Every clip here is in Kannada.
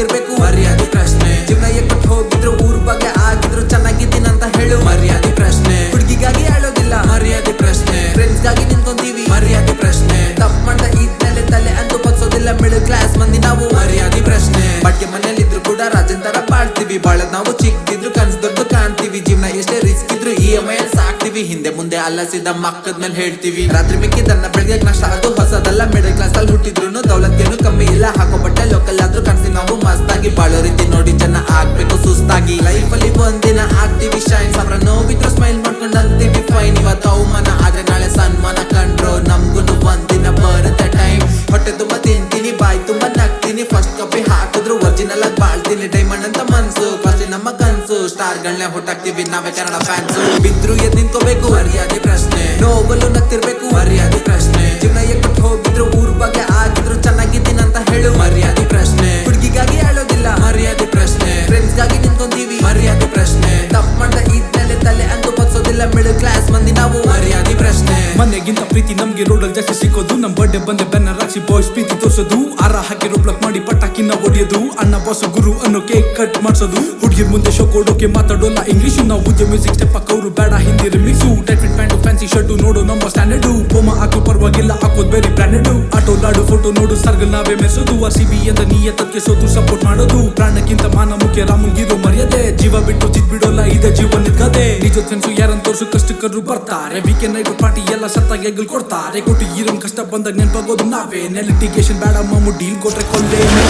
ನಗ್ತಿರ್ಬೇಕು ಮರ್ಯಾದೆ ಪ್ರಶ್ನೆ ಜೀವನ ಎಕ್ಕಟ್ಟು ಹೋಗಿದ್ರು ಊರ್ ಬಗ್ಗೆ ಆಗಿದ್ರು ಚೆನ್ನಾಗಿದ್ದೀನಂತ ಹೇಳು ಮರ್ಯಾದೆ ಪ್ರಶ್ನೆ ಹುಡುಗಿಗಾಗಿ ಹೇಳೋದಿಲ್ಲ ಮರ್ಯಾದೆ ಪ್ರಶ್ನೆ ಫ್ರೆಂಡ್ಸ್ ಗಾಗಿ ನಿಂತ್ಕೊಂತೀವಿ ಮರ್ಯಾದೆ ಪ್ರಶ್ನೆ ತಪ್ಪು ಮಾಡ್ದ ಇದ್ಮೇಲೆ ತಲೆ ಅಂತೂ ಬಗ್ಸೋದಿಲ್ಲ ಮಿಡಲ್ ಕ್ಲಾಸ್ ಮಂದಿ ನಾವು ಮರ್ಯಾದೆ ಪ್ರಶ್ನೆ ಬಡ್ಗೆ ಮನೇಲಿ ಇದ್ರು ಕೂಡ ರಾಜನ್ ತರ ಬಾಳ್ತೀವಿ ಬಾಳದ್ ನಾವು ಚಿಕ್ಕಿದ್ರು ಕನ್ಸ್ ದೊಡ್ಡ ಕಾಣ್ತೀವಿ ಜೀವನ ಎಷ್ಟೇ ರಿಸ್ಕ್ ಇದ್ರು EMI ಸಾಕ್ತಿವಿ ಹಿಂದೆ ಮುಂದೆ ಅಲ್ಲಸಿದ ಮಕ್ಕದ ಮೇಲೆ ಹೇಳ್ತೀವಿ ರಾತ್ರಿ ಮಿಕ್ಕಿದನ್ನ ಬೆಳಗ್ಗೆ ನಷ್ಟ ಅದು ಹೊಸದಲ್ಲ ಮಿಡಲ್ ಕ್ಲಾಸ್ ಅಲ್ಲಿ ಹುಟ್ಟಿದ್ರು ದೌಲತ್ಗೇನು ಕಮ್ಮಿ ಇಲ್ಲ ಹಾಕೋ ಬಟ್ಟೆ ಲೋಕಲ್ ಆದ್ರೂ ಕನ್ಸಿ ನಾವು ಮಸ್ತಾಗಿ ಬಾಳೋ ರೀತಿ ನೋಡಿ ಜನ ಆಗ್ಬೇಕು ಸುಸ್ತಾಗಿ ಲೈಫ್ ಅಲ್ಲಿ ಒಂದಿನ ಆಗ್ತೀವಿ ಶೈನ್ ಸಾವಿರ ನೋವಿದ್ರು ಸ್ಮೈಲ್ ಮಾಡ್ಕೊಂಡು ಅಂತೀವಿ ಫೈನ್ ಇವತ್ತು ಅವಮಾನ ಆದ್ರೆ ನಾಳೆ ಸನ್ಮಾನ ಕಂಡ್ರು ನಮ್ಗೂ ಒಂದಿನ ಬರುತ್ತೆ ಟೈಮ್ ಹೊಟ್ಟೆ ತುಂಬಾ ತಿಂತೀನಿ ಬಾಯ್ ತುಂಬಾ ನಗ್ತೀನಿ ಫಸ್ಟ್ ಕಾಪಿ ಹಾಕಿದ್ರು ಒರಿಜಿನಲ್ ಆಗಿ ಬಾಳ್ತೀನಿ ಡೈಮಂಡ್ ಅಂತ ಮನ್ಸು ಫಸ್ಟ್ ನಮ್ಮ ಕನ್ಸು ಸ್ಟಾರ್ ಗಳನ್ನ ಹುಟ್ಟಾಕ್ತಿವಿ ನಾವೇ ಕನ್ನಡ ಫ್ಯಾನ್ಸು ಬಿದ್ರು ಎದ್ ನಿಂತ್ಕೋಬೇಕು ಮರ್ಯಾದೆ ಪ್ರಶ್ನೆ ನೋವಲ್ಲೂ ನಗ್ತಿರ್ಬೇಕು ಮರ್ಯಾದೆ ಪ್ರಶ್ನೆ ಜೀವನ ಎಕ್ಕಟ್ಟು ಹೋಗಿದ್ರು ಊರ್ ಬಗ್ಗೆ ಆಗಿದ್ರು ಚೆನ್ನಾಗಿದ್ದೀನಂತ ಹೇಳು ಮರ್ಯಾದೆ ಪ್ರಶ್ನೆ ಹುಡುಗಿಗಾಗಿ ಹೇಳೋದಿಲ್ಲ ಮರ್ಯಾದೆ ಪ್ರಶ್ನೆ ಫ್ರೆಂಡ್ಸ್ ಗಾಗಿ ನಿಂತ್ಕೊಂತೀವಿ ಮರ್ಯಾದೆ ಪ್ರಶ್ನೆ ತಪ್ಪು ಮಾಡ್ದ ಇದ್ಮೇಲೆ ತಲೆ ಅಂತೂ ಬಗ್ಸೋದಿಲ್ಲ ಮಿಡಲ್ ಕ್ಲಾಸ್ ಮಂದಿ ನಾವು ಮರ್ಯಾದೆ ಪ್ರಶ್ನೆ ಮನೆಗಿಂತ ಪ್ರೀತಿ ನಮ್ಗೆ ರೋಡಲ್ಲಿ ಜಾಸ್ತಿ ಸಿಕ್ಕೋದು ನಮ್ ಬರ್ಡೇ ಬಂದೆ ಬ್ಯಾನರ್ ಹಾಕ್ಸಿ ಬಾಯ್ಸ್ ಪ್ರೀತಿ ತೋರ್ಸೋದು ಆರ ಹಾಕಿರೋ ಬ್ಲಾಕ್ ಮಾಡಿ ಪಟಾಕಿನ ಹೊಡೆಯೋದು ಅಣ್ಣ ಬಾಸು ಗುರು ಅನ್ನೋ ಕೇಕ್ ಕಟ್ ಮಾಡ್ಸೋದು ಹುಡುಗಿ ಮುಂದೆ ಶೋ ಕೊಡೋಕೆ ಮಾತಾಡೋಲ್ಲ ಇಂಗ್ಲಿಷು ನಾವು ಬುದ್ಧಿ ಮ್ಯೂಸಿಕ್ ಸ್ಟೆಪ್ ಹಾಕೋರು ಬೇಡ Hindi remix tight fit pant fancy shirt ನೋಡು ನಮ್ಮ ಸ್ಟ್ಯಾಂಡರ್ಡು ಪೋಮ ಹಾಕೋ ಪರವಾಗಿಲ್ಲ ಹಾಕೋದು ಬೇರೆ ಬ್ರ್ಯಾಂಡೆಡ್ ಆಟೋ ಲಾಡು ಫೋಟೋ ನೋಡು ಸರ್ಗಲ್ ನಾವೇ ಮೆರ್ಸೋದು RCB ಅಂತ ನಿಯತ್ತಕ್ಕೆ ಸೋತು ಸಪೋರ್ಟ್ ಮಾಡೋದು ಪ್ರಾಣಕ್ಕಿಂತ ಮಾನ ಮುಖ್ಯ ರಾಮುಗಿರೋ ಮರ್ಯಾದೆ ಜೀವ ಬಿಟ್ಟು ಜಿದ್ ಬಿಡೋಲ್ಲ ಇದೆ ಜೀವನ ಕತೆ ನಿಜ ಫ್ರೆಂಡ್ಸು ಯಾರನ್ನ ತೋರ್ಸು ಕಷ್ಟಕರು ಬರ್ತಾರೆ ವೀಕೆಂಡ್ ನೈಟ್ ಪಾರ್ಟಿ ಎಲ್ಲ ಸತ್ತಾಗಿ ಎಗ್ಗಲ್ ಕೊಡ್ತಾರೆ ಕೊಟ್ಟು ಈರನ್ ಕಷ್ಟ ಬಂದಾಗ ನೆನಪಾಗೋದು ನಾವೇ ನೆಲಿಟಿಗೇಷನ್ ಬೇಡ ಮಾಮು ಡೀಲ್ ಕೊಟ್ರೆ ಕೊಲ್ಲೇನೆ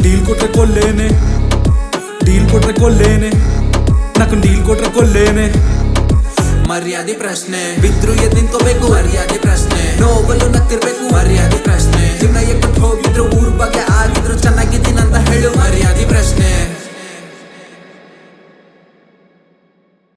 ಡೀಲ್ ಕೊಟ್ರೆ ಕೊಲ್ಲೇನೆ ಡೀಲ್ ಕೊಟ್ರೆ ಕೊಲ್ಲೇನೆ ನಕ್ಕನ್ ಡೀಲ್ ಕೊಟ್ರೆ ಕೊಲ್ಲೇನೆ ಮರ್ಯಾದೆ ಪ್ರಶ್ನೆ ಬಿದ್ರು ಎದ್ ನಿಂತ್ಕೋಬೇಕು ಮರ್ಯಾದೆ ಪ್ರಶ್ನೆ ನೋವಲ್ಲೂ ನಗ್ತಿರ್ಬೇಕು